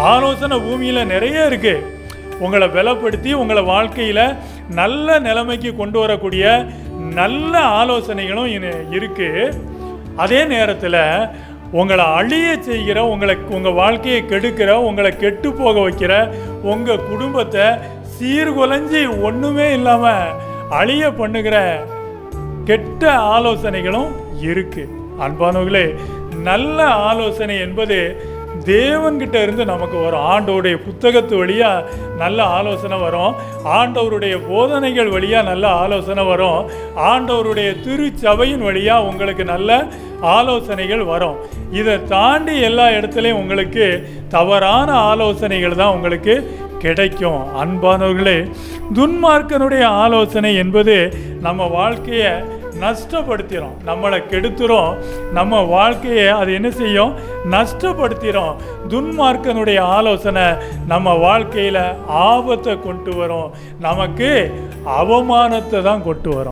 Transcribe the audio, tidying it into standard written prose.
ஆலோசனை பூமியில் நிறைய இருக்குது. உங்களை பலப்படுத்தி உங்களை வாழ்க்கையில் நல்ல நிலைமைக்கு கொண்டு வரக்கூடிய நல்ல ஆலோசனைகளும் இருக்குது. அதே நேரத்தில் உங்களை அழிய செய்கிற, உங்கள் வாழ்க்கையை கெடுக்கிற, உங்களை கெட்டு போக வைக்கிற, உங்கள் குடும்பத்தை சீர்குலைஞ்சி ஒன்றுமே இல்லாமல் அழிய பண்ணுகிற கெட்ட ஆலோசனைகளும் இருக்குது. அன்பானவர்களே, நல்ல ஆலோசனை என்பது தேவன்கிட்ட இருந்து நமக்கு வரும். ஆண்டவருடைய புத்தகத்து வழியாக நல்ல ஆலோசனை வரும். ஆண்டவருடைய போதனைகள் வழியாக நல்ல ஆலோசனை வரும். ஆண்டவருடைய திருச்சபையின் வழியாக உங்களுக்கு நல்ல ஆலோசனைகள் வரும். இதை தாண்டி எல்லா இடத்துலையும் உங்களுக்கு தவறான ஆலோசனைகள் தான் உங்களுக்கு கிடைக்கும். அன்பானவர்களே, துன்மார்க்கனுடைய ஆலோசனை என்பது நம்ம வாழ்க்கையை நஷ்டப்படுத்திடும், நம்மளை கெடுத்துரும், நம்ம வாழ்க்கையை அது என்ன செய்யும், நஷ்டப்படுத்திடும். துன்மார்க்கனுடைய ஆலோசனை நம்ம வாழ்க்கையில் ஆபத்தை கொண்டு வரும், நமக்கு அவமானத்தை தான் கொண்டு வரும்.